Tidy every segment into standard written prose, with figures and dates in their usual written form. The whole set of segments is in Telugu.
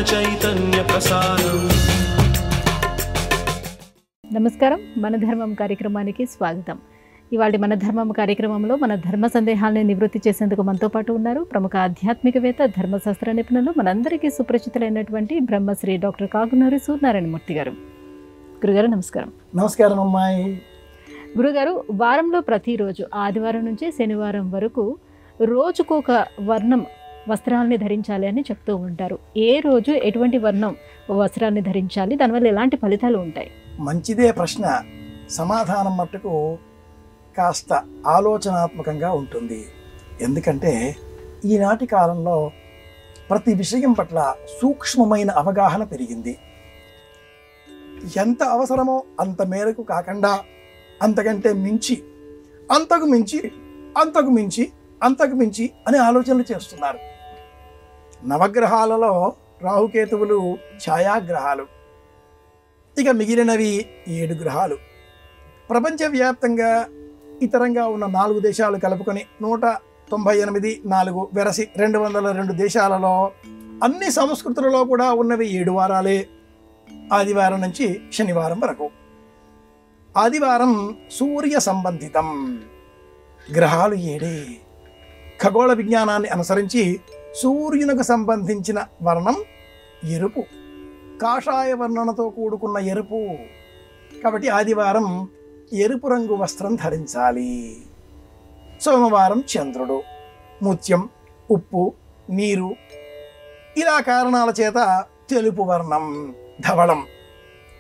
చైతన్య ప్రసారం. నమస్కారం, మన ధర్మం కార్యక్రమానికి స్వాగతం. ఇవాళ మన ధర్మం కార్యక్రమంలో మన ధర్మ సందేహాలను నివృత్తి చేసేందుకు మనతో పాటు ఉన్నారు ప్రముఖ ఆధ్యాత్మికవేత్త, ధర్మశాస్త్ర నిపుణులు, మనందరికీ సుపరిచితులైనటువంటి బ్రహ్మశ్రీ డాక్టర్ కాగునూరి సూర్యనారాయణమూర్తి గారు. గురుగారు నమస్కారం. నమస్కారం అమ్మాయి. గురుగారు, వారంలో ప్రతిరోజు ఆదివారం నుంచి శనివారం వరకు రోజుకొక వర్ణం వస్త్రాలని ధరించాలి అని చెప్తూ ఉంటారు. ఏ రోజు ఎటువంటి వర్ణం వస్త్రాన్ని ధరించాలి, దానివల్ల ఎలాంటి ఫలితాలు ఉంటాయి? మంచిదే ప్రశ్న. సమాధానం మట్టుకు కాస్త ఆలోచనాత్మకంగా ఉంటుంది. ఎందుకంటే ఈనాటి కాలంలో ప్రతి విషయం పట్ల సూక్ష్మమైన అవగాహన పెరిగింది. ఎంత అవసరమో అంత మేరకు కాకుండా అంతకంటే మించి, అంతకు మించి, అంతకు మించి, అంతకు మించి అనే ఆలోచనలు చేస్తున్నారు. నవగ్రహాలలో రాహుకేతువులు ఛాయాగ్రహాలు, ఇక మిగిలినవి 7 గ్రహాలు. ప్రపంచవ్యాప్తంగా ఇతరంగా ఉన్న 4 దేశాలు కలుపుకొని 198, 4 వెరసి 202 దేశాలలో అన్ని సంస్కృతులలో కూడా ఉన్నవి 7 వారాలే. ఆదివారం నుంచి శనివారం వరకు. ఆదివారం సూర్య సంబంధితం, గ్రహాలు 7. ఖగోళ విజ్ఞానాన్ని అనుసరించి సూర్యునికి సంబంధించిన వర్ణం ఎరుపు, కాషాయ వర్ణనతో కూడుకున్న ఎరుపు. కాబట్టి ఆదివారం ఎరుపు రంగు వస్త్రం ధరించాలి. సోమవారం చంద్రుడు, ముత్యం, ఉప్పు, నీరు ఇలా కారణాల చేత తెలుపు వర్ణం, ధవళం,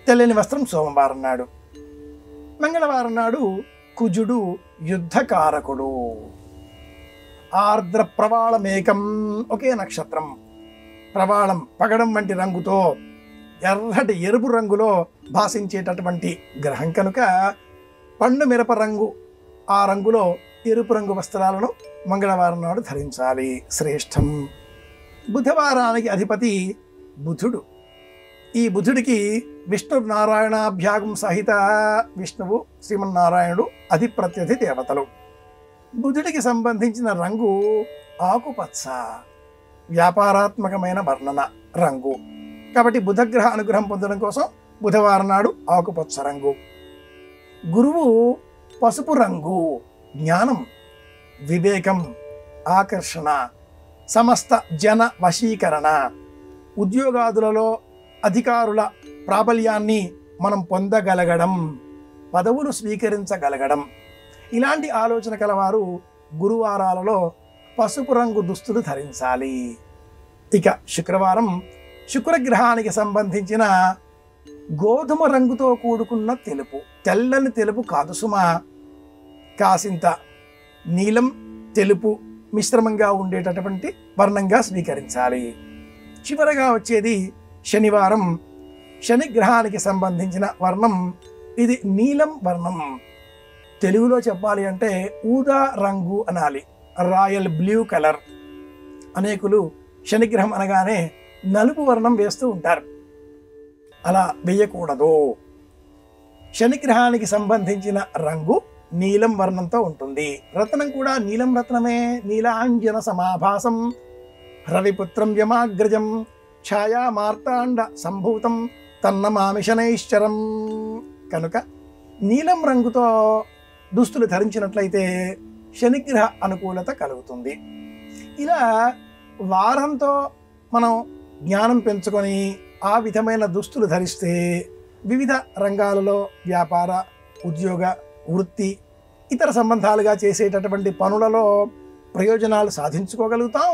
తెల్లని వస్త్రం సోమవారం నాడు. మంగళవారం నాడు కుజుడు యుద్ధకారకుడు. ఆర్ద్ర ప్రవాళమేకం, ఒకే నక్షత్రం, ప్రవాళం పగడం వంటి రంగుతో ఎర్రటి ఎరుపు రంగులో భాషించేటటువంటి గ్రహం కనుక పండు మిరప రంగు, ఆ రంగులో ఎరుపు రంగు వస్త్రాలను మంగళవారం నాడు ధరించాలి, శ్రేష్టం. బుధవారానికి అధిపతి బుధుడు. ఈ బుధుడికి విష్ణు నారాయణాభ్యాగం సహిత విష్ణువు, శ్రీమన్నారాయణుడు అధిప్రత్యధి దేవతలు. బుధుడికి సంబంధించిన రంగు ఆకుపచ్చ, వ్యాపారాత్మకమైన వర్ణన రంగు. కాబట్టి బుధగ్రహ అనుగ్రహం పొందడం కోసం బుధవారం నాడు ఆకుపచ్చ రంగు. గురువు పసుపు రంగు, జ్ఞానం, వివేకం, ఆకర్షణ, సమస్త జన వశీకరణ, ఉద్యోగాదులలో అధికారుల ప్రాబల్యాన్ని మనం పొందగలగడం, పదవులు స్వీకరించగలగడం, ఇలాంటి ఆలోచన కలవారు గురువారాలలో పసుపు రంగు దుస్తులు ధరించాలి. ఇక శుక్రవారం శుక్రగ్రహానికి సంబంధించిన గోధుమ రంగుతో కూడుకున్న తెలుపు, తెల్లని తెలుపు కాదు సుమా, కాసింత నీలం తెలుపు మిశ్రమంగా ఉండేటటువంటి వర్ణంగా స్వీకరించాలి. చివరగా వచ్చేది శనివారం. శనిగ్రహానికి సంబంధించిన వర్ణం ఇది నీలం వర్ణం. తెలుగులో చెప్పాలి అంటే ఊదా రంగు అనాలి, రాయల్ బ్లూ కలర్. అనేకులు శనిగ్రహం అనగానే నలుపు వర్ణం వేస్తూ ఉంటారు. అలా వేయకూడదు. శనిగ్రహానికి సంబంధించిన రంగు నీలం వర్ణంతో ఉంటుంది. రత్నం కూడా నీలం రత్నమే. నీలాంజన సమాభాసం రవిపుత్రం యమాగ్రజం ఛాయా మార్తాండ సంభూతం తన్నమామి శనైశ్చరం. కనుక నీలం రంగుతో దుస్తులు ధరించినట్లయితే శనిగ్రహ అనుకూలత కలుగుతుంది. ఇలా వారంతో మనం జ్ఞానం పెంచుకొని ఆ విధమైన దుస్తులు ధరిస్తే వివిధ రంగాలలో వ్యాపార, ఉద్యోగ, వృత్తి, ఇతర సంబంధాలుగా చేసేటటువంటి పనులలో ప్రయోజనాలు సాధించుకోగలుగుతాం.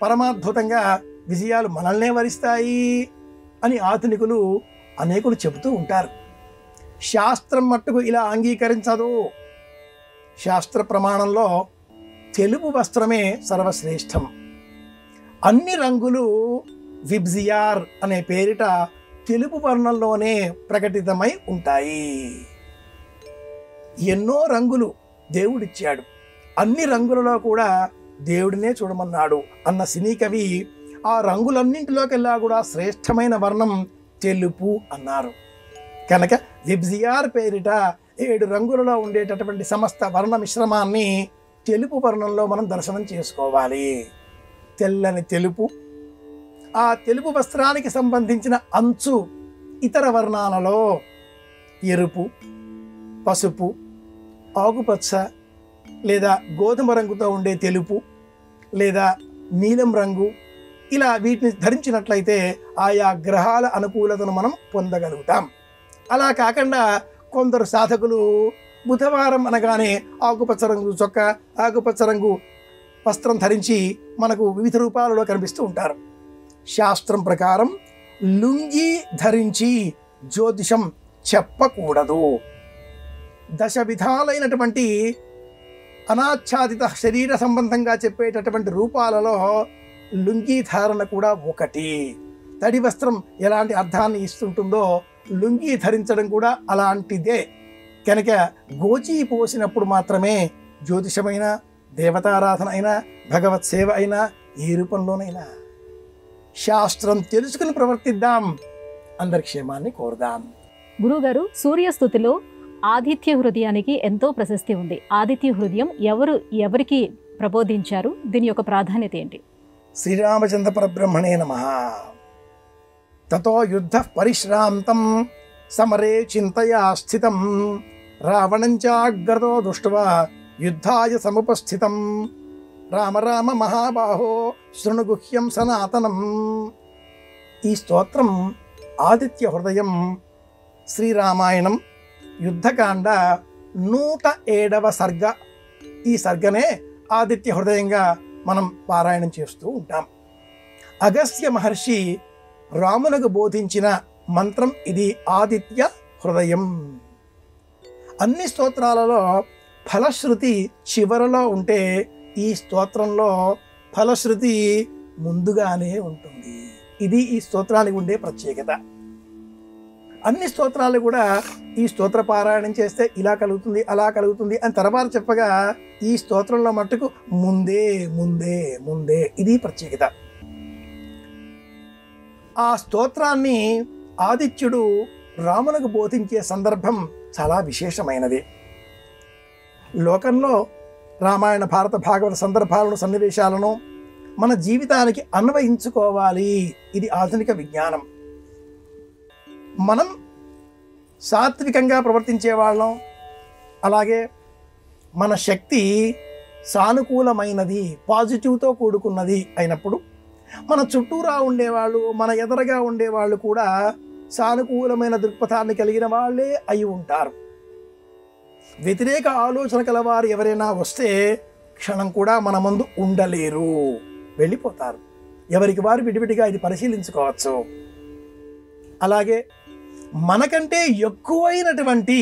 పరమాద్భుతంగా విజయాలు మనల్నే వరిస్తాయి అని ఆధునికులు అనేకులు చెబుతూ ఉంటారు. శాస్త్రం మట్టుకు ఇలా అంగీకరించదు. శాస్త్ర ప్రమాణంలో తెలుపు వస్త్రమే సర్వశ్రేష్టం. అన్ని రంగులు విబ్జియార్ అనే పేరిట తెలుపు వర్ణంలోనే ప్రకటితమై ఉంటాయి. ఎన్నో రంగులు దేవుడిచ్చాడు, అన్ని రంగులలో కూడా దేవుడినే చూడమన్నాడు అన్న సినీ కవి ఆ రంగులన్నింటిలోకెల్లా కూడా శ్రేష్టమైన వర్ణం తెలుపు అన్నారు. కనుక విబ్జియార్ పేరిట 7 రంగులలో ఉండేటటువంటి సమస్త వర్ణ మిశ్రమాన్ని తెలుపు వర్ణంలో మనం దర్శనం చేసుకోవాలి. తెల్లని తెలుపు, ఆ తెలుపు వస్త్రానికి సంబంధించిన అంచు ఇతర వర్ణాలలో ఎరుపు, పసుపు, ఆకుపచ్చ లేదా గోధుమ రంగుతో ఉండే తెలుపు లేదా నీలం రంగు, ఇలా వీటిని ధరించినట్లయితే ఆయా గ్రహాల అనుకూలతను మనం పొందగలుగుతాం. అలా కాకుండా కొందరు సాధకులు బుధవారం అనగానే ఆకుపచ్చ రంగు చొక్కా, ఆకుపచ్చ రంగు వస్త్రం ధరించి మనకు వివిధ రూపాలలో కనిపిస్తూ ఉంటారు. శాస్త్రం ప్రకారం లుంగి ధరించి జ్యోతిషం చెప్పకూడదు. దశ విధాలైనటువంటి అనాచ్ఛాదిత శరీర సంబంధంగా చెప్పేటటువంటి రూపాలలో లుంగి ధారణ కూడా ఒకటి. తడి వస్త్రం ఎలాంటి అర్థాన్ని ఇస్తుంటుందో లుంగి ధరించడం కూడా అలాంటిదే. కనుక గోచి పోసినప్పుడు మాత్రమే జ్యోతిషమైన, దేవతారాధన అయినా, భగవత్ సేవ అయినా, ఏ రూపంలోనైనా శాస్త్రం తెలుసుకుని ప్రవర్తిద్దాం. అందరి క్షేమాన్ని కోరుదాం. గురుగారు, సూర్యస్థుతిలో ఆదిత్య హృదయానికి ఎంతో ప్రశస్తి ఉంది. ఆదిత్య హృదయం ఎవరికి ప్రబోధించారు? దీని యొక్క ప్రాధాన్యత ఏంటి? శ్రీరామచంద్ర పరబ్రహ్మణే నమః. తతో యుద్ధ పరిశ్రాంతం సమరే చింతయా స్థితం రావణం చాగ్రతో దృష్ట్వా యుద్ధాయ సముపస్థితం రామ రామ మహాబాహో శృణుగుహ్యం సనాతనం. ఈ స్తోత్రం ఆదిత్య హృదయం, శ్రీరామాయణం యుద్ధకాండ 107వ సర్గ. ఈ సర్గనే ఆదిత్య హృదయంగా మనం పారాయణం చేస్తూ ఉంటాం. అగస్త్య మహర్షి రామునకు బోధించిన మంత్రం ఇది, ఆదిత్య హృదయం. అన్ని స్తోత్రాలలో ఫలశ్రుతి చివరలో ఉంటే ఈ స్తోత్రంలో ఫలశ్రుతి ముందుగానే ఉంటుంది. ఇది ఈ స్తోత్రానికి ఉండే ప్రత్యేకత. అన్ని స్తోత్రాలు కూడా ఈ స్తోత్ర పారాయణం చేస్తే ఇలా కలుగుతుంది, అలా కలుగుతుంది అని తర్వాత చెప్పగా, ఈ స్తోత్రంలో మట్టుకు ముందే ముందే ముందే, ఇది ప్రత్యేకత. ఆ స్తోత్రాన్ని ఆదిత్యుడు రామునకు బోధించే సందర్భం చాలా విశేషమైనది. లోకంలో రామాయణ, భారత, భాగవత సందర్భాలను, సన్నివేశాలను మన జీవితానికి అన్వయించుకోవాలి. ఇది ఆధునిక విజ్ఞానం. మనం సాత్వికంగా ప్రవర్తించే వాళ్ళం, అలాగే మన శక్తి సానుకూలమైనది, పాజిటివ్తో కూడుకున్నది అయినప్పుడు మన చుట్టూరా ఉండేవాళ్ళు, మన ఎదురుగా ఉండేవాళ్ళు కూడా సానుకూలమైన దృక్పథాన్ని కలిగిన వాళ్ళే అయి ఉంటారు. వ్యతిరేక ఆలోచన కలవారు ఎవరైనా వస్తే క్షణం కూడా మన ముందు ఉండలేరు, వెళ్ళిపోతారు. ఎవరికి వారు విడివిడిగా ఇది పరిశీలించుకోవచ్చు. అలాగే మనకంటే ఎక్కువైనటువంటి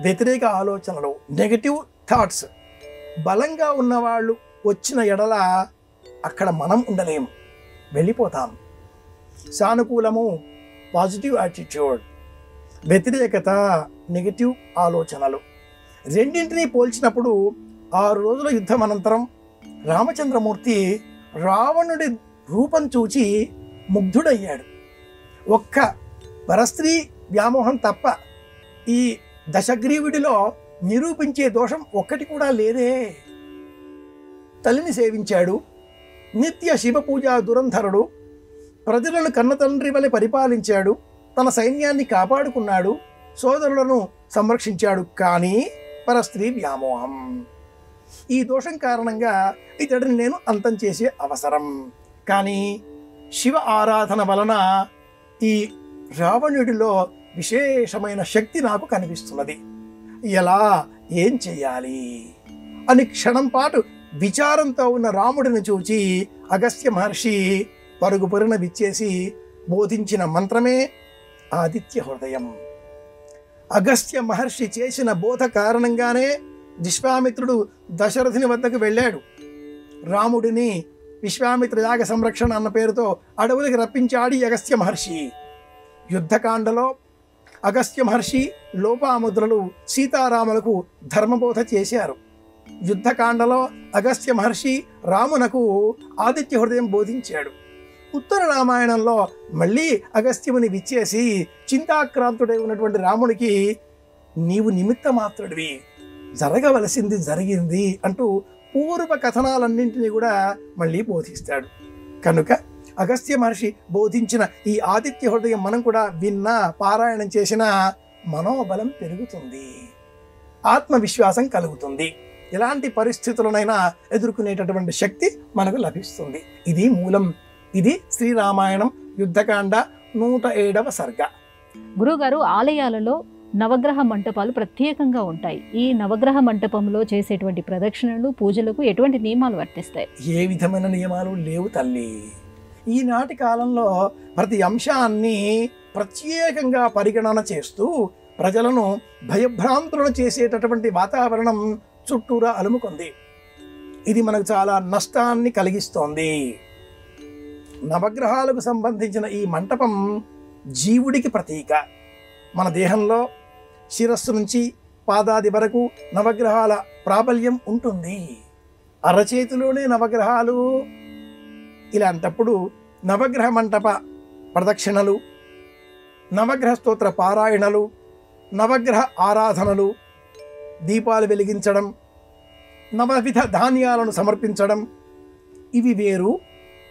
వ్యతిరేక ఆలోచనలు, నెగటివ్ థాట్స్ బలంగా ఉన్నవాళ్ళు వచ్చిన ఎడల అక్కడ మనం ఉండలేము, వెళ్ళిపోతాం. సానుకూలము, పాజిటివ్ యాటిట్యూడ్, వ్యతిరేకత, నెగటివ్ ఆలోచనలు రెండింటినీ పోల్చినప్పుడు 6 రోజుల యుద్ధం అనంతరం రామచంద్రమూర్తి రావణుడి రూపం చూచి ముగ్ధుడయ్యాడు. ఒక్క పరస్త్రీ వ్యామోహం తప్ప ఈ దశగ్రీవుడిలో నిరూపించే దోషం ఒక్కటి కూడా లేదే. తల్లిని సేవించాడు, నిత్య శివపూజా దురంధరుడు, ప్రజలను కన్నతండ్రి వలె పరిపాలించాడు, తన సైన్యాన్ని కాపాడుకున్నాడు, సోదరులను సంరక్షించాడు. కానీ పరస్త్రీ వ్యామోహం, ఈ దోషం కారణంగా ఇతడిని నేను అంతం చేసే అవసరం. కానీ శివ ఆరాధన వలన ఈ రావణుడిలో విశేషమైన శక్తి నాకు కనిపిస్తున్నది. ఎలా, ఏం చెయ్యాలి అని క్షణం పాటు విచారంతో ఉన్న రాముడిని చూచి అగస్త్య మహర్షి పరుగు పరుగున విచ్చేసి బోధించిన మంత్రమే ఆదిత్య హృదయం. అగస్త్య మహర్షి చేసిన బోధ కారణంగానే విశ్వామిత్రుడు దశరథుని వద్దకు వెళ్ళాడు. రాముడిని విశ్వామిత్ర యాగ సంరక్షణ అన్న పేరుతో అడవులకు రప్పించాడు అగస్త్య మహర్షి. యుద్ధకాండలో అగస్త్య మహర్షి, లోపాముద్రలు సీతారాములకు ధర్మబోధ చేశారు. యుద్ధకాండలో అగస్త్య మహర్షి రామునకు ఆదిత్య హృదయం బోధించాడు. ఉత్తర రామాయణంలో మళ్ళీ అగస్త్యముని విచ్చేసి చింతాక్రాంతుడై ఉన్నటువంటి రామునికి నీవు నిమిత్త మాత్రుడివి, జరగవలసింది జరిగింది అంటూ పూర్వ కథనాలన్నింటినీ కూడా మళ్ళీ బోధిస్తాడు. కనుక అగస్త్య మహర్షి బోధించిన ఈ ఆదిత్య హృదయం మనం కూడా విన్నా పారాయణం చేసిన మనోబలం పెరుగుతుంది, ఆత్మవిశ్వాసం కలుగుతుంది, ఎలాంటి పరిస్థితులనైనా ఎదుర్కొనేటటువంటి శక్తి మనకు లభిస్తుంది. ఇది మూలం. ఇది శ్రీరామాయణం యుద్ధకాండ 107వ సర్గ. గురుగారు, ఆలయాలలో నవగ్రహ మంటపాలు ప్రత్యేకంగా ఉంటాయి. ఈ నవగ్రహ మంటపంలో చేసేటువంటి ప్రదక్షిణలు, పూజలకు ఎటువంటి నియమాలు వర్తిస్తాయి? ఏ విధమైన నియమాలు లేవు తల్లి. ఈనాటి కాలంలో ప్రతి అంశాన్ని ప్రత్యేకంగా పరిగణన చేస్తూ ప్రజలను భయభ్రాంతులను చేసేటటువంటి వాతావరణం చుట్టూరా అలుముకుంది. ఇది మనకు చాలా నష్టాన్ని కలిగిస్తోంది. నవగ్రహాలకు సంబంధించిన ఈ మంటపం జీవుడికి ప్రతీక. మన దేహంలో శిరస్సు నుంచి పాదాది వరకు నవగ్రహాల ప్రాబల్యం ఉంటుంది. అరచేతిలోనే నవగ్రహాలు. ఇలాంటప్పుడు నవగ్రహ మంటప ప్రదక్షిణలు, నవగ్రహ స్తోత్ర పారాయణలు, నవగ్రహ ఆరాధనలు, దీపాలు వెలిగించడం, నవవిధ ధాన్యాలను సమర్పించడం ఇవి వేరు,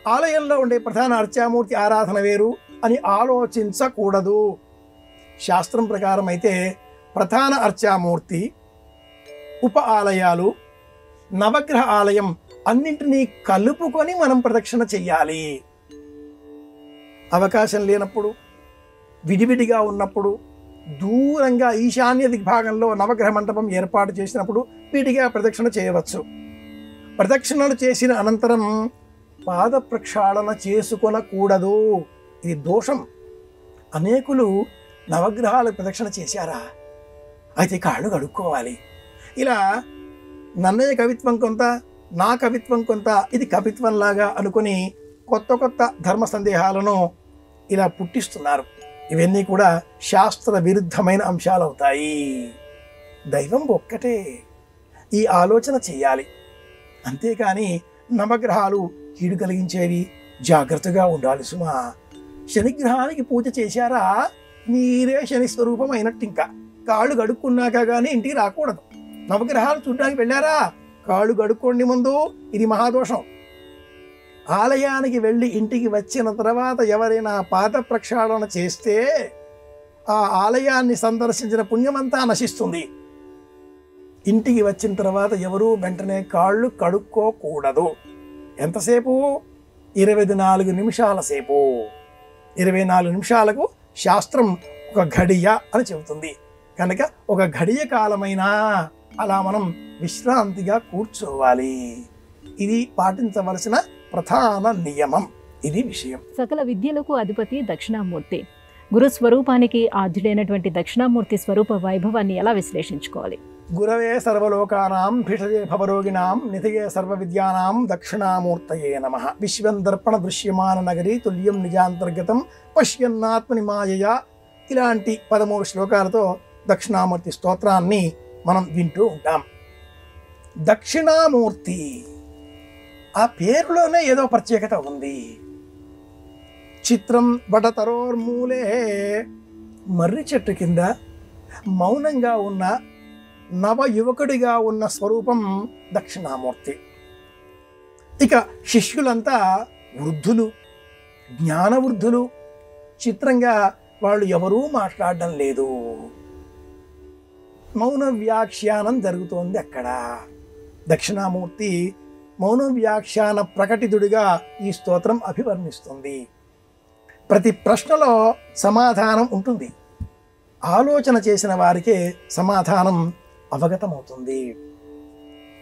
ఆలయంలో ఉండే ప్రధాన అర్చామూర్తి ఆరాధన వేరు అని ఆలోచించకూడదు. శాస్త్రం ప్రకారం అయితే ప్రధాన అర్చామూర్తి, ఉప ఆలయాలు, నవగ్రహ ఆలయం అన్నింటినీ కలుపుకొని మనం ప్రదక్షిణ చెయ్యాలి. అవకాశం లేనప్పుడు, విడివిడిగా ఉన్నప్పుడు, దూరంగా ఈశాన్య దిగ్భాగంలో నవగ్రహ మంటపం ఏర్పాటు చేసినప్పుడు విడిగా ప్రదక్షిణ చేయవచ్చు. ప్రదక్షిణలు చేసిన అనంతరం పాద ప్రక్షాళన చేసుకొనకూడదు. ఇది దోషం. అనేకులు నవగ్రహాలు ప్రదక్షిణ చేశారా, అయితే కాళ్ళు కడుక్కోవాలి. ఇలా నన్నయ్య కవిత్వం కొంత, నా కవిత్వం కొంత, ఇది కవిత్వంలాగా అనుకుని కొత్త కొత్త ధర్మ సందేహాలను ఇలా పుట్టిస్తున్నారు. ఇవన్నీ కూడా శాస్త్ర విరుద్ధమైన అంశాలు అవుతాయి. దైవం ఒక్కటే, ఈ ఆలోచన చేయాలి. అంతేకాని నవగ్రహాలు కీడు కలిగించేవి, జాగ్రత్తగా ఉండాలి సుమా. శనిగ్రహానికి పూజ చేశారా, మీరే శని స్వరూపం అయినట్టు. ఇంకా కాళ్ళు గడుక్కున్నాక కానీ ఇంటికి రాకూడదు. నవగ్రహాలు చూడడానికి వెళ్ళారా, కాళ్ళు గడుక్కోండి ముందు, ఇది మహాదోషం. ఆలయానికి వెళ్ళి ఇంటికి వచ్చిన తర్వాత ఎవరైనా పాద ప్రక్షాళన చేస్తే ఆ ఆలయాన్ని సందర్శించిన పుణ్యమంతా నశిస్తుంది. ఇంటికి వచ్చిన తర్వాత ఎవరూ వెంటనే కాళ్ళు కడుక్కోకూడదు. ఎంతసేపు? 24 నిమిషాల సేపు. 24 నిమిషాలకు శాస్త్రం ఒక ఘడియ అని చెబుతుంది. కనుక ఒక ఘడియ కాలమైనా అలా మనం విశ్రాంతిగా కూర్చోవాలి. ఇది పాటించవలసిన ప్రధాన నియమం. ఇది విషయం. సకల విద్యలకు అధిపతి దక్షిణామూర్తి. గురు స్వరూపానికి ఆద్యుడైనటువంటి దక్షిణామూర్తి స్వరూప వైభవాన్ని ఎలా విశ్లేషించుకోవాలి? గురవే సర్వలోకానాం భిషజే భవరోగిణాం నిధయే సర్వ విద్యానాం దక్షిణామూర్తయే నమః. విశ్వం దర్పణ దృశ్యమాన నగరీ తుల్యం నిజాంతర్గతం పశ్యన్నాత్మని మాయయా. ఇలాంటి 13 శ్లోకాలతో దక్షిణామూర్తి స్తోత్రాన్ని మనం వింటూ ఉంటాం. దక్షిణామూర్తి ఆ పేరులోనే ఏదో ప్రత్యేకత ఉంది. చిత్రం వటతరోర్మూలే, మర్రి చెట్టు కింద మౌనంగా ఉన్న నవ యువకుడిగా ఉన్న స్వరూపం దక్షిణామూర్తి. ఇక శిష్యులంతా వృద్ధులు, జ్ఞానవృద్ధులు. చిత్రంగా వాళ్ళు ఎవరూ మాట్లాడడం లేదు, మౌన వ్యాఖ్యానం జరుగుతోంది అక్కడ. దక్షిణామూర్తి మౌన వ్యాఖ్యాన ప్రకటితుడిగా ఈ స్తోత్రం అభివర్ణిస్తుంది. ప్రతి ప్రశ్నలో సమాధానం ఉంటుంది. ఆలోచన చేసిన వారికే సమాధానం అవగతమవుతుంది.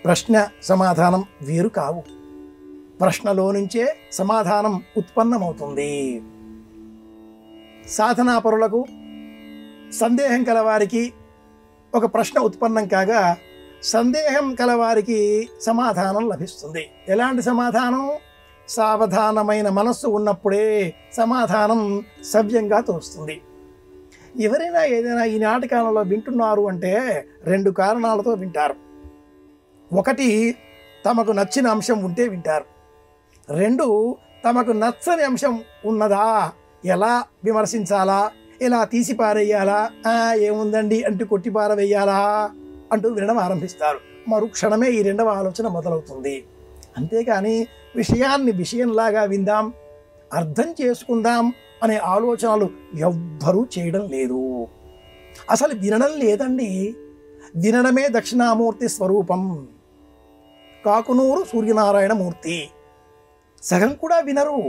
ప్రశ్న సమాధానం వేరు కావు, ప్రశ్నలో నుంచే సమాధానం ఉత్పన్నమవుతుంది. సాధనాపరులకు, సందేహం కలవారికి ఒక ప్రశ్న ఉత్పన్నం కాగా సందేహం కలవారికి సమాధానం లభిస్తుంది. ఎలాంటి సమాధానం? సావధానమైన మనస్సు ఉన్నప్పుడే సమాధానం సవ్యంగా తోస్తుంది. ఎవరైనా ఏదైనా ఈ నాటకాలలో వింటున్నారు అంటే 2 కారణాలతో వింటారు. ఒకటి, తమకు నచ్చిన అంశం ఉంటే వింటారు. 2, తమకు నచ్చని అంశం ఉన్నదా, ఎలా విమర్శించాలా, ఎలా తీసి పారేయాలా, ఏముందండి అంటూ కొట్టి పారవేయాలా అంటూ వినడం ఆరంభిస్తారు. మరుక్షణమే ఈ 2వ ఆలోచన మొదలవుతుంది. అంతేకాని విషయాన్ని విషయంలాగా విందాం, అర్థం చేసుకుందాం అనే ఆలోచనలు ఎవ్వరూ చేయడం లేదు. అసలు వినడం లేదండి. వినడమే దక్షిణామూర్తి స్వరూపం. కాకునూరు సూర్యనారాయణ మూర్తి. సగం కూడా వినరు,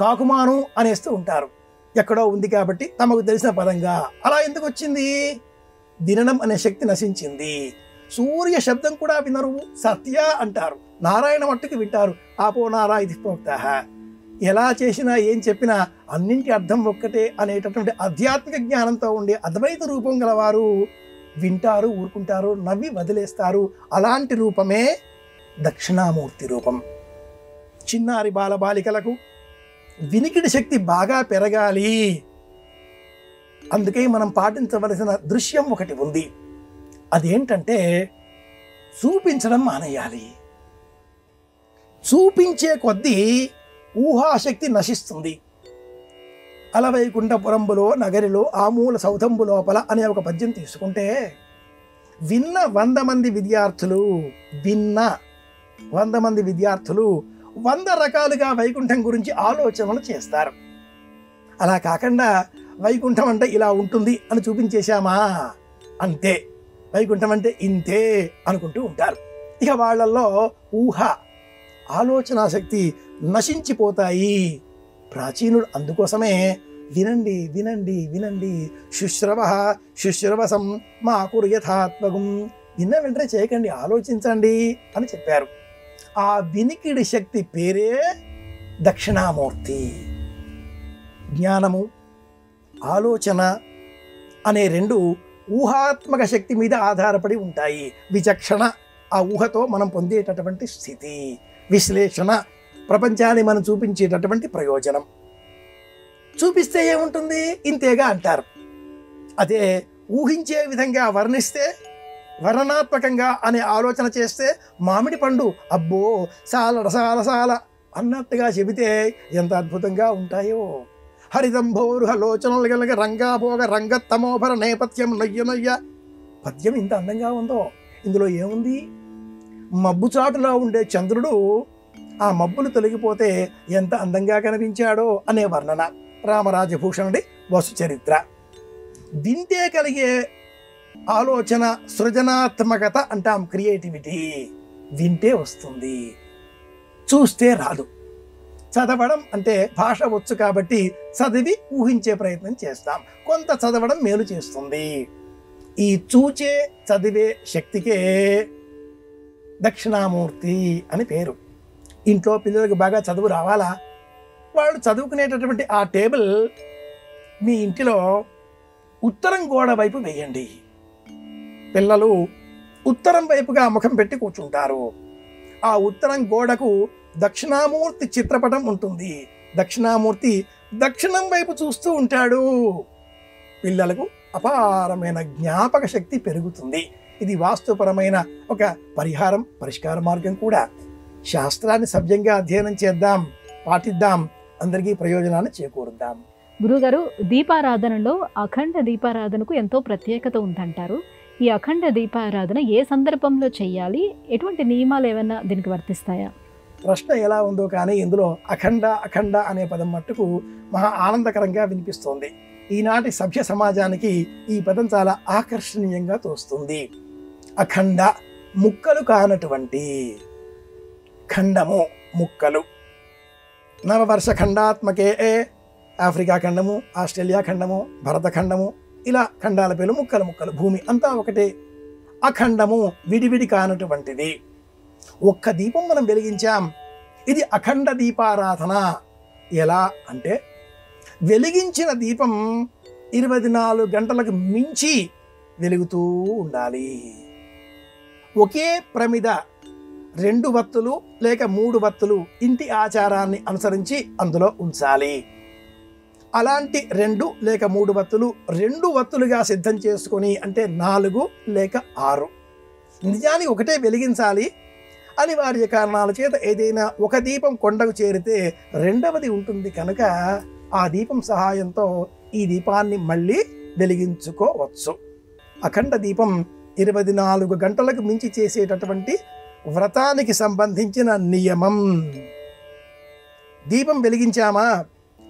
కాకుమాను అనేస్తూ ఉంటారు. ఎక్కడో ఉంది కాబట్టి తమకు తెలిసిన పదంగా. అలా ఎందుకు వచ్చింది? వినడం అనే శక్తి నశించింది. సూర్య శబ్దం కూడా వినరు, సత్య అంటారు. నారాయణ మట్టుకు వింటారు. ఆపో నారా ఇది ప్రోక్తః. ఎలా చేసినా ఏం చెప్పినా అన్నింటి అర్థం ఒక్కటే అనేటటువంటి ఆధ్యాత్మిక జ్ఞానంతో ఉండే అద్వైత రూపం గలవారు వింటారు, ఊరుకుంటారు, నవ్వి వదిలేస్తారు. అలాంటి రూపమే దక్షిణామూర్తి రూపం. చిన్నారి బాలబాలికలకు వినికిడి శక్తి బాగా పెరగాలి. అందుకే మనం పాటించవలసిన దృశ్యం ఒకటి ఉంది. అదేంటంటే చూపించడం మానేయాలి. చూపించే కొద్దీ ఊహాశక్తి నశిస్తుంది. అలవైకుంఠపురంబులో నగరిలో ఆమూల సౌధంబు లోపల అనే ఒక పద్యం తీసుకుంటే, విన్న 100 మంది విద్యార్థులు 100 రకాలుగా వైకుంఠం గురించి ఆలోచనలు చేస్తారు. అలా కాకుండా వైకుంఠం అంటే ఇలా ఉంటుంది అని చూపించేశామా అంతే, వైకుంఠం అంటే ఇంతే అనుకుంటూ ఉంటారు. ఇక వాళ్ళల్లో ఊహ, ఆలోచనా శక్తి నశించిపోతాయి. ప్రాచీనుడు అందుకోసమే వినండి వినండి వినండి, శుశ్రవసం మా కురు యథాత్మకం, విన్న వెంటనే చేయకండి, ఆలోచించండి అని చెప్పారు. ఆ వినికిడి శక్తి పేరే దక్షిణామూర్తి. జ్ఞానము, ఆలోచన అనే రెండు ఊహాత్మక శక్తి మీద ఆధారపడి ఉంటాయి. విచక్షణ, ఆ ఊహతో మనం పొందేటటువంటి స్థితి. విశ్లేషణ, ప్రపంచాన్ని మనం చూపించేటటువంటి ప్రయోజనం. చూపిస్తే ఏముంటుంది, ఇంతేగా అంటారు. అదే ఊహించే విధంగా వర్ణిస్తే, వర్ణనాత్మకంగా అనే ఆలోచన చేస్తే, మామిడి పండు అబ్బో సాల రసాల సాల అన్నట్టుగా చెబితే ఎంత అద్భుతంగా ఉంటాయో. హరితంభోరుహలోచనలు గలగ రంగాభోగ రంగత్తమోభర నేపథ్యం నయ్య నయ్య. పద్యం ఇంత అందంగా ఉందో ఇందులో ఏముంది? మబ్బు చాటులో ఉండే చంద్రుడు ఆ మబ్బులు తొలగిపోతే ఎంత అందంగా కనిపించాడో అనే వర్ణన. రామరాజభూషణుడి వసు చరిత్ర. వింటే కలిగే ఆలోచన సృజనాత్మకత అంటాం, క్రియేటివిటీ. వింటే వస్తుంది, చూస్తే రాదు. చదవడం అంటే భాష వచ్చు కాబట్టి చదివి ఊహించే ప్రయత్నం చేస్తాం. కొంత చదవడం మేలు చేస్తుంది. ఈ చూచే చదివే శక్తికే దక్షిణామూర్తి అని పేరు. ఇంట్లో పిల్లలకు బాగా చదువు రావాలా? వాళ్ళు చదువుకునేటటువంటి ఆ టేబుల్ మీ ఇంటిలో ఉత్తరం గోడ వైపు వేయండి. పిల్లలు ఉత్తరం వైపుగా ముఖం పెట్టి కూర్చుంటారు. ఆ ఉత్తరం గోడకు దక్షిణామూర్తి చిత్రపటం ఉంటుంది. దక్షిణామూర్తి దక్షిణం వైపు చూస్తూ ఉంటాడు. పిల్లలకు అపారమైన జ్ఞాపక శక్తి పెరుగుతుంది. ఇది వాస్తుపరమైన ఒక పరిష్కార మార్గం కూడా. శాస్త్రాన్ని సభ్యంగా అధ్యయనం చేద్దాం, పాటిద్దాం, అందరికీ ప్రయోజనాన్ని చేకూరుద్దాం. గురుగారు, దీపారాధనలో అఖండ దీపారాధనకు ఎంతో ప్రత్యేకత ఉందంటారు. ఈ అఖండ దీపారాధన ఏ సందర్భంలో చేయాలి? ఎటువంటి నియమాలు ఏమైనా దీనికి వర్తిస్తాయా? ప్రశ్న ఎలా ఉందో కానీ ఇందులో అఖండ అఖండ అనే పదం మట్టుకు మహా ఆనందకరంగా వినిపిస్తోంది. ఈనాటి సభ్య సమాజానికి ఈ పదం చాలా ఆకర్షణీయంగా తోస్తుంది. అఖండ, ముక్కలు కానటువంటి. ఖండము, ముక్కలు. నవవర్ష ఖండాత్మకే ఆఫ్రికా ఖండము, ఆస్ట్రేలియా ఖండము, భరత ఖండము, ఇలా ఖండాల పేర్లు ముక్కలు ముక్కలు. భూమి అంతా ఒకటే. అఖండము, విడివిడి కానటువంటిది. ఒక్క దీపం మనం వెలిగించాం, ఇది అఖండ దీపారాధన. ఎలా అంటే, వెలిగించిన దీపం 24 గంటలకు మించి వెలుగుతూ ఉండాలి. ఒకే ప్రమిద 2 వత్తులు లేక 3 వత్తులు ఇంటి ఆచారాన్ని అనుసరించి అందులో ఉంచాలి. అలాంటి 2 లేక 3 వత్తులు 2 వత్తులుగా సిద్ధం చేసుకొని, అంటే 4 లేక 6. నిజానికి ఒకటే వెలిగించాలి. అనివార్య కారణాల చేత ఏదైనా ఒక దీపం కొండకు చేరితే రెండవది ఉంటుంది కనుక ఆ దీపం సహాయంతో ఈ దీపాన్ని మళ్ళీ వెలిగించుకోవచ్చు. అఖండ దీపం 24 గంటలకు మించి చేసేటటువంటి వ్రతానికి సంబంధించిన నియమం. దీపం వెలిగించామా,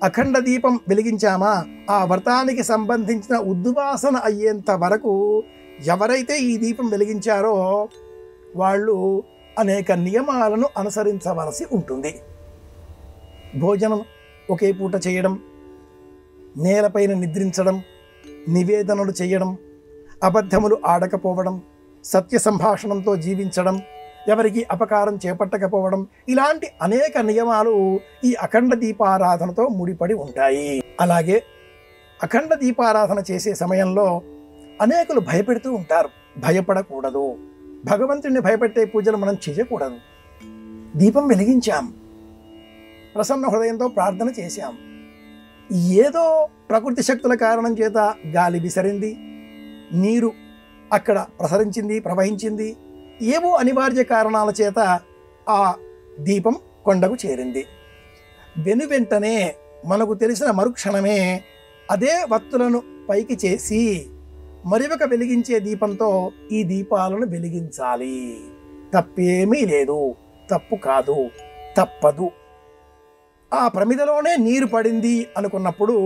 అఖండ దీపం వెలిగించామా, ఆ వ్రతానికి సంబంధించిన ఉద్వాసన అయ్యేంత వరకు ఎవరైతే ఈ దీపం వెలిగించారో వాళ్ళు అనేక నియమాలను అనుసరించవలసి ఉంటుంది. భోజనం ఒకే పూట చేయడం, నేలపైన నిద్రించడం, నివేదనలు చేయడం, అబద్ధములు ఆడకపోవడం, సత్య సంభాషణంతో జీవించడం, ఎవరికి అపకారం చేపట్టకపోవడం, ఇలాంటి అనేక నియమాలు ఈ అఖండ దీపారాధనతో ముడిపడి ఉంటాయి. అలాగే అఖండ దీపారాధన చేసే సమయంలో అనేకులు భయపెడుతూ ఉంటారు. భయపడకూడదు. భగవంతుడిని భయపెట్టే పూజలు మనం చేయకూడదు. దీపం వెలిగించాం, ప్రసన్న హృదయంతో ప్రార్థన చేశాం, ఏదో ప్రకృతి శక్తుల కారణం చేత గాలి విసరింది, నీరు అక్కడ ప్రసరించింది, ప్రవహించింది, ఏవో అనివార్య కారణాల చేత ఆ దీపం కొండకు చేరింది. వెనువెంటనే మనకు తెలిసిన మరుక్షణమే అదే వత్తులను పైకి చేసి మరి ఒక వెలిగించే దీపంతో ఈ దీపాలను వెలిగించాలి. తప్పేమీ లేదు, తప్పు కాదు, తప్పదు. ఆ ప్రమిదలోనే నీరు పడింది అనుకున్నప్పుడు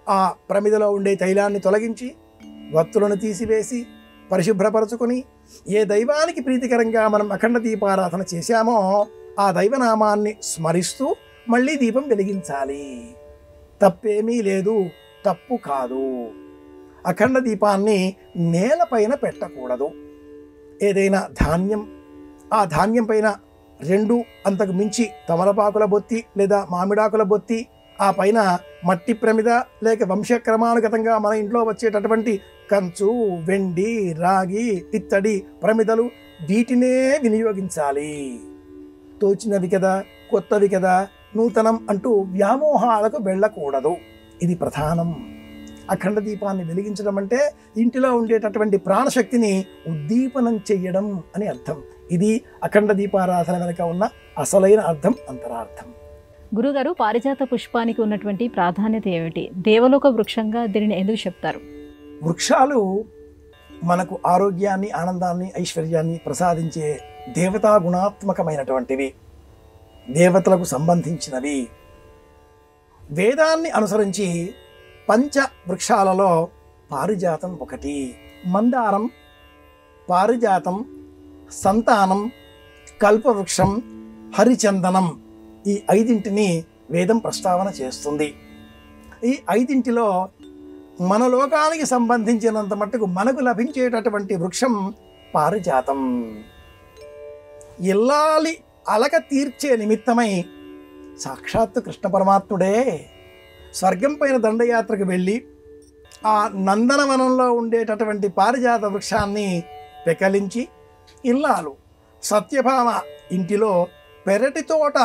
ఆ ప్రమిదలో ఉండే తైలాన్ని తొలగించి వత్తులను తీసివేసి పరిశుభ్రపరచుకొని ఏ దైవానికి ప్రీతికరంగా మనం అఖండ దీపారాధన చేశామో ఆ దైవనామాన్ని స్మరిస్తూ మళ్ళీ దీపం వెలిగించాలి. తప్పేమీ లేదు, తప్పు కాదు. అఖండ దీపాన్ని నేలపైన పెట్టకూడదు. ఏదైనా ధాన్యం, ఆ ధాన్యం పైన 2 అంతకు మించి తమలపాకుల బొత్తి లేదా మామిడాకుల బొత్తి, ఆ పైన మట్టి ప్రమిద లేక వంశక్రమానుగతంగా మన ఇంట్లో వచ్చేటటువంటి కంచు, వెండి, రాగి, ఇత్తడి ప్రమిదలు వీటినే వినియోగించాలి. తోచినవి కదా, కొత్తవి కదా, నూతనం అంటూ వ్యామోహాలకు వెళ్ళకూడదు. ఇది ప్రధానం. అఖండ దీపాన్ని వెలిగించడం అంటే ఇంటిలో ఉండేటటువంటి ప్రాణశక్తిని ఉద్దీపనం చెయ్యడం అని అర్థం. ఇది అఖండ దీపారాధన వెనుక ఉన్న అసలైన అర్థం, అంతరార్థం. గురుగారు, పారిజాత పుష్పానికి ఉన్నటువంటి ప్రాధాన్యత ఏమిటి? దేవలోక వృక్షంగా దీనిని ఎందుకు చెప్తారు? వృక్షాలు మనకు ఆరోగ్యాన్ని, ఆనందాన్ని, ఐశ్వర్యాన్ని ప్రసాదించే దేవతా గుణాత్మకమైనటువంటివి, దేవతలకు సంబంధించినవి. వేదాన్ని అనుసరించి పంచ వృక్షాలలో పారిజాతం ఒకటి. మందారం, పారిజాతం, సంతానం, కల్పవృక్షం, హరిచందనం, ఈ 5ంటిని వేదం ప్రస్తావన చేస్తుంది. ఈ 5ంటిలో మన లోకానికి సంబంధించినంత మట్టుకు మనకు లభించేటటువంటి వృక్షం పారిజాతం. ఇల్లాలి అలక తీర్చే నిమిత్తమై సాక్షాత్తు కృష్ణ పరమాత్ముడే స్వర్గం పైన దండయాత్రకు వెళ్ళి ఆ నందనవనంలో ఉండేటటువంటి పారిజాత వృక్షాన్ని పెకలించి ఇల్లాలు సత్యభామ ఇంటిలో పెరటి తోట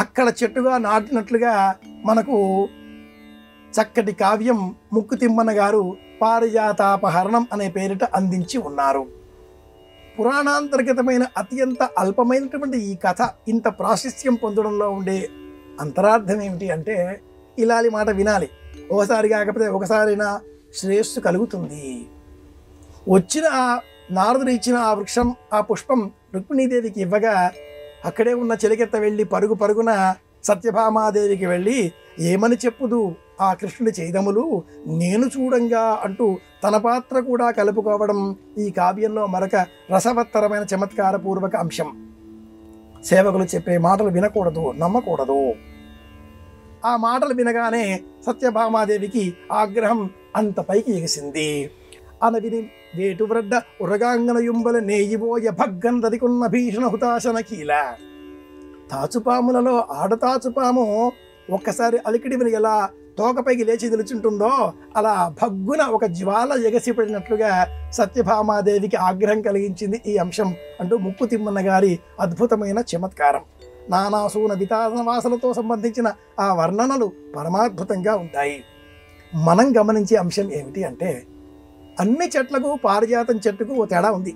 అక్కడ చెట్టుగా నాటినట్లుగా మనకు చక్కటి కావ్యం ముక్కుతిమ్మన గారు పారిజాతాపహరణం అనే పేరిట అందించి ఉన్నారు. పురాణాంతర్గతమైన అత్యంత అల్పమైనటువంటి ఈ కథ ఇంత ప్రాశస్త్యం పొందడంలో ఉండే అంతరార్థం ఏమిటి అంటే, ఇలాలి మాట వినాలి. ఒకసారి కాకపోతే ఒకసారైనా శ్రేయస్సు కలుగుతుంది. వచ్చిన నారదుడు ఇచ్చిన ఆ వృక్షం, ఆ పుష్పం రుక్మిణీదేవికి ఇవ్వగా అక్కడే ఉన్న చెలికెత్త వెళ్ళి పరుగు పరుగున సత్యభామాదేవికి వెళ్ళి ఏమని చెప్పుదు ఆ కృష్ణుడి చేదములు నేను చూడంగా అంటూ తన పాత్ర కూడా కలుపుకోవడం ఈ కావ్యంలో మరొక రసవత్తరమైన చమత్కారపూర్వక అంశం. సేవకులు చెప్పే మాటలు వినకూడదు, నమ్మకూడదు. ఆ మాటలు వినగానే సత్యభామాదేవికి ఆగ్రహం అంత పైకి ఎగిసింది. అనవిని వేటు వ్రడ్డ ఉరగాంగన యుంబల నేయిబోయ భగ్గందరికున్న భీషణ హుతాశన కీల. తాచుపాములలో ఆడతాచుపాము ఒక్కసారి అలికిడిని ఎలా తోకపైకి లేచి నిలుచుంటుందో అలా భగ్గున ఒక జ్వాల ఎగసిపడినట్లుగా సత్యభామాదేవికి ఆగ్రహం కలిగించింది ఈ అంశం అంటూ ముక్కుతిమ్మన్న గారి అద్భుతమైన చమత్కారం. నానాసూన వితాన వాసనతో సంబంధించిన ఆ వర్ణనలు పరమాద్భుతంగా ఉంటాయి. మనం గమనించే అంశం ఏమిటి అంటే, అన్ని చెట్లకు పారిజాతం చెట్టుకు ఓ తేడా ఉంది.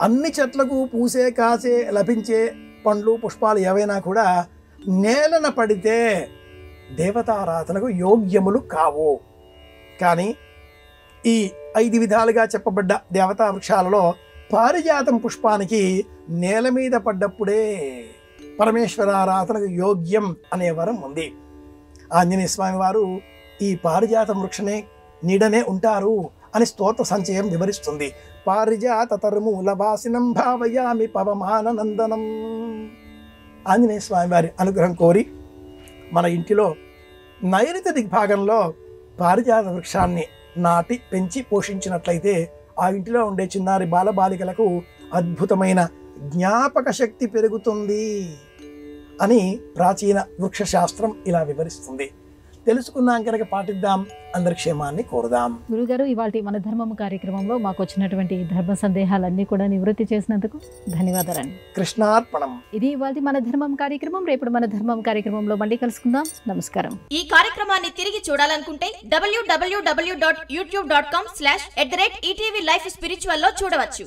అన్ని చెట్లకు పూసే, కాసే, లభించే పండ్లు, పుష్పాలు ఏవైనా కూడా నేలన పడితే దేవతారాధనకు యోగ్యములు కావు. కానీ ఈ 5 విధాలుగా చెప్పబడ్డ దేవతా వృక్షాలలో పారిజాతం పుష్పానికి నేల మీద పడ్డప్పుడే పరమేశ్వరారాధనకు యోగ్యం అనే వరం ఉంది. ఆంజనేయ స్వామి వారు ఈ పారిజాత వృక్షనే నీడనే ఉంటారు అని స్తోత్ర సంచయం వివరిస్తుంది. పారిజాత తరుమూల వాసినం భావయామి పవమానందనం. ఆంజనేయ స్వామి వారి అనుగ్రహం కోరి మన ఇంటిలో నైరుతి దిగ్భాగంలో పారిజాత వృక్షాన్ని నాటి పెంచి పోషించినట్లయితే ఆ ఇంటిలో ఉండే చిన్నారి బాలబాలికలకు అద్భుతమైన జ్ఞాపక శక్తి పెరుగుతుంది అని ప్రాచీన వృక్ష శాస్త్రం ఇలా వివరిస్తుంది. తెలుసుకున్నాం కనుక పాటిద్దాం, అందరి క్షేమాన్ని కోరుదాం. గురుగారు, ఇవాళ మన ధర్మం కార్యక్రమంలో మాకు వచ్చినటువంటి ధర్మ సందేహాలన్నీ కూడా నివృత్తి చేసినందుకు ధన్యవాదాలండి. కృష్ణార్పణం. ఇది ఇవాళ మన ధర్మం కార్యక్రమం. రేపు మన ధర్మం కార్యక్రమంలో మళ్ళీ కలుసుకుందాం. నమస్కారం. ఈ కార్యక్రమాన్ని తిరిగి చూడాలనుకుంటే www.youtube.com/@ETV Life Spiritual లో చూడవచ్చు.